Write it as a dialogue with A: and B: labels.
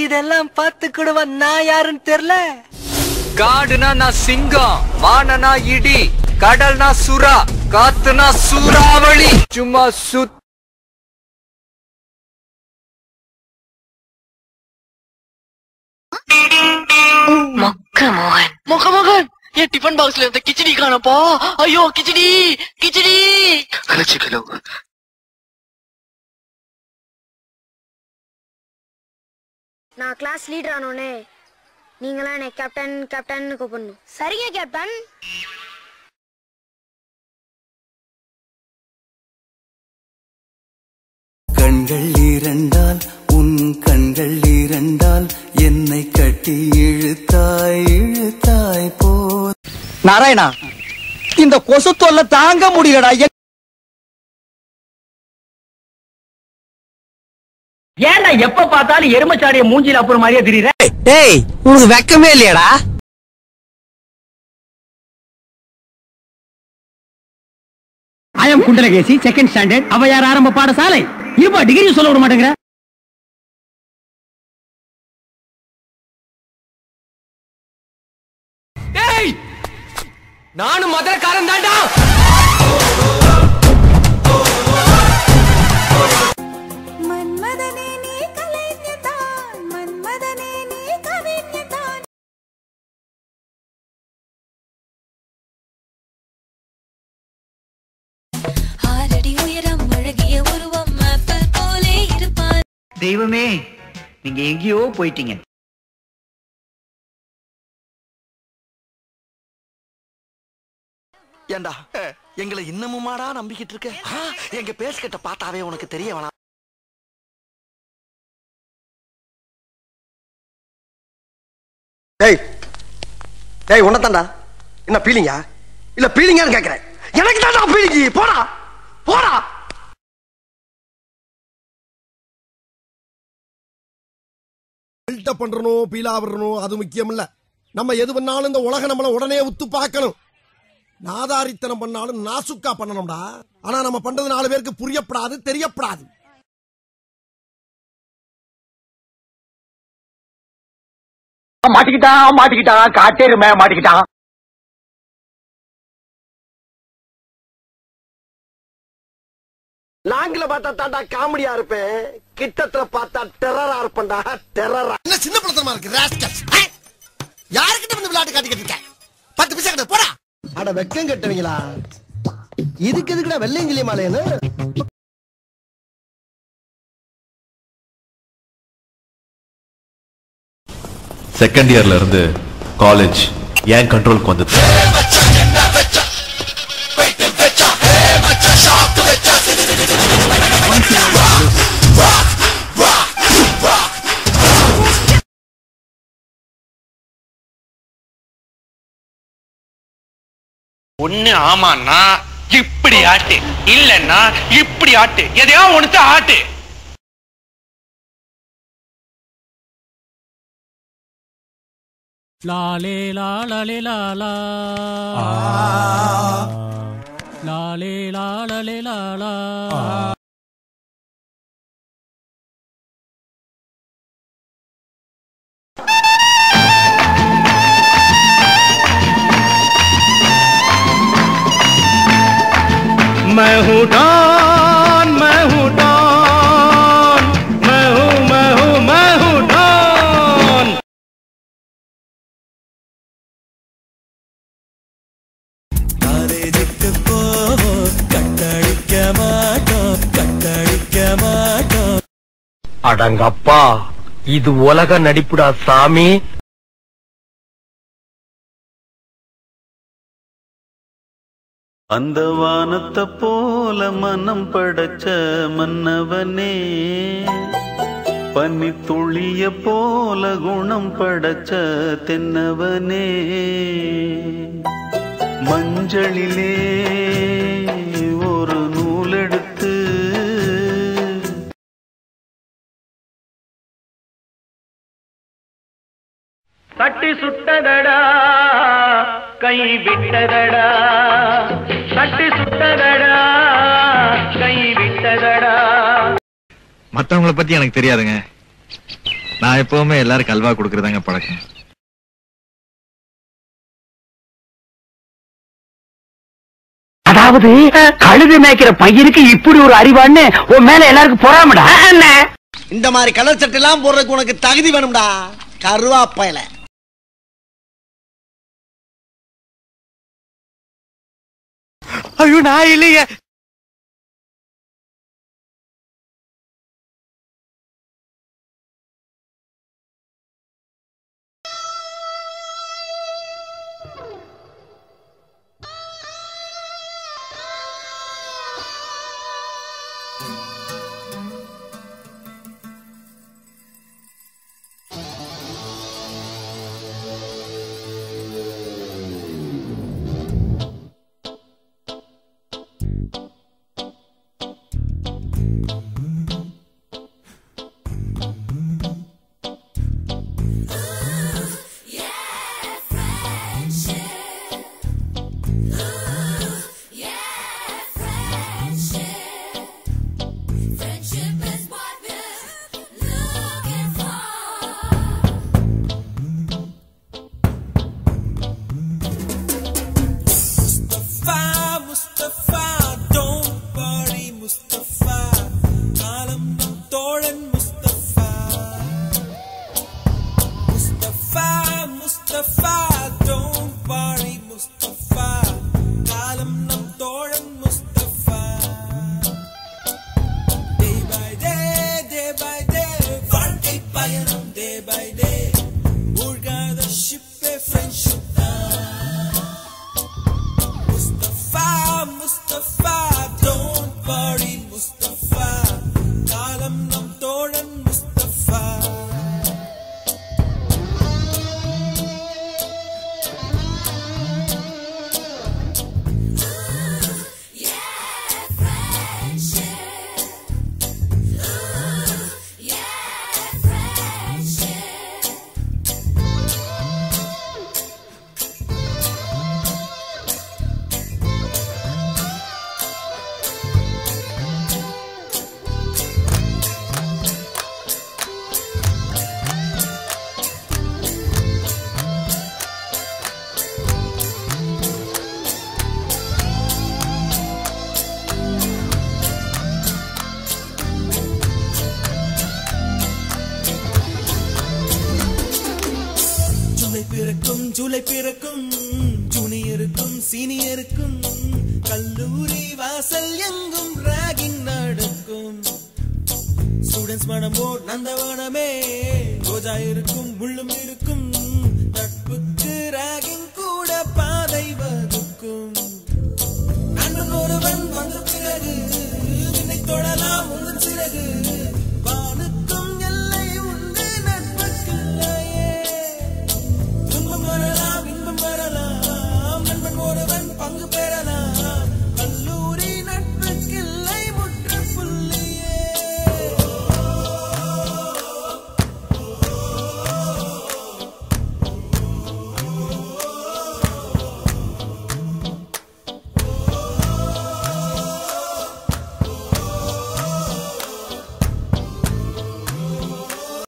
A: இதெல்லாம் பார்த்து கூடவா நான் யாருன்னு தெரியல.
B: காடுனா நான் சிங்கம், வானனா இடி, கடல்னா சுறா, காத்துனா சூறாவளி. சும்மா சுத்
C: மொக்கமோகன் என் டிஃபன் பாக்ஸ்ல இருந்த கிச்சடி காணப்பா. ஐயோ கிச்சடி கிச்சடி கலச்சிக்கலோ.
D: நான் கிளாஸ் லீடர் ஆனோனே நீங்களாம் என்னை கேப்டன் கேப்டன் கூப்பிடணும். சரிங்க கேப்டன்.
E: கண்கள் இரண்டால் உன் கண்கள் இரண்டால் என்னை கட்டி இழுத்தாய் இழுத்தாய் போ.
A: நாராயணா, இந்த கொசு தொல்லை தாங்க முடியலடா.
F: ஏன்னா எப்ப பார்த்தாலும் எருமச்சாடிய மூஞ்சில அப்புறம் மாதிரியே தெரியுற.
A: டேய், உனக்கு வெக்கமே இல்லையாடா?
F: I am Kundalakesi, second standard, Avvaiyar ஆரம்ப பாடசாலை. இருப்பா, டிகிரி சொல்ல விட மாட்டேங்கிற.
B: டேய், நானும் மதுரக்காரன் தான்டா.
F: தெய்வமே, நீங்க எங்கேயோ போயிட்டீங்க.
G: ஏண்டா எங்களை இன்னமுமாடா நம்பிக்கிட்டு இருக்க? எங்க பேஸ்கட்ட பார்த்தாவே உனக்கு தெரிய வேணாம். டேய் டேய், உன்னதான்டா. என்ன பீலிங்கா இல்ல பீலிங்கான்னு கேக்குறேன். எனக்கு தான்டா பீலிங்கி. போடா போடா. பில்டப் பண்றணும், பீலா வரணும், அது முக்கியம் இல்ல. நம்ம எது பண்ணாலும் இந்த உலக நம்மள உடனே உத்து பார்க்கணும். நாதாரித்தனம் பண்ணாலும் நாசுக்கா பண்ணணும்டா. ஆனா நம்ம பண்றது 4 பேருக்கு புரியப்படாது, தெரியப்படாது.
F: மாட்டிக்கிட்டான் மாட்டிக்கிட்டான், காட்டேருமே மாட்டிக்கிட்டான்.
G: லாங்கில பார்த்தா தாண்டா காமெடியா இருப்பேன், கிட்டத்துல பார்த்தா டெரரா இருப்பேன்டா. டெரரா என்ன சின்ன படத்தமா இருக்கு ராஸ்கல். யார்கிட்ட வந்து விளையாட்டு காட்டிக்கிட்டு இருக்க? 10 பைசா கிட்ட போடா. அட வெக்கம் கட்டுவீங்களா? இதுக்கு எதுக்குடா வெள்ளையங்கிலி மாலையன்னு?
H: செகண்ட் இயர்ல இருந்து காலேஜ் ஏன் கண்ட்ரோலுக்கு வந்தது?
I: ஒண்ணு ஆமான்னா இப்படி ஆட்டு, இல்லன்னா இப்படி ஆட்டு, எதையோ ஒண்ணு ஆட்டு.
J: லாலே லாலே லாலா லாலே லாலே லாலா.
I: मैं हूँ डॉन, मैं हूँ डॉन, मैं हूँ मैं हूँ मैं हूँ डॉन.
E: காலேஜுக்கு போ
F: அடங்கப்பா, இது உலக நடிப்புடா சாமி.
E: அந்த வானத்தை போல மனம் படைச்ச மன்னவனே, பனி துளிய போல குணம் படைச்ச தென்னவனே, மஞ்சளிலே ஒரு நூலெடுத்து
I: தட்டி சுட்டதடா கை விட்டதடா, தட்டி சுட்டதடா கை விட்டதடா.
H: மத்தவங்களை பத்தி எனக்கு தெரியாதுங்க. நான் எப்பவுமே எல்லாருக்கும் அல்வா கொடுக்கறதாங்க பழக்கம்.
F: அதாவது கழுது மேய்க்கிற பையனுக்கு இப்படி ஒரு அறிவான்னு உன் மேல எல்லாருக்கும் பொறாமடா.
G: இந்த மாதிரி கலர் சட்டை எல்லாம் போடுறதுக்கு உனக்கு தகுதி வேணும்டா கருவாப்பையில.
B: ஐயோ நான் இல்லையே.
K: ஜூலை பிறக்கும் ஜூனியருக்கும் சீனியருக்கும் கல்லூரி வாசல் எங்கும் ராகிங் நடக்கும். ஸ்டூடெண்ட்ஸ் மனமோ நந்தவனமே ரோஜா இருக்கும் முள்ளும் இருக்கும்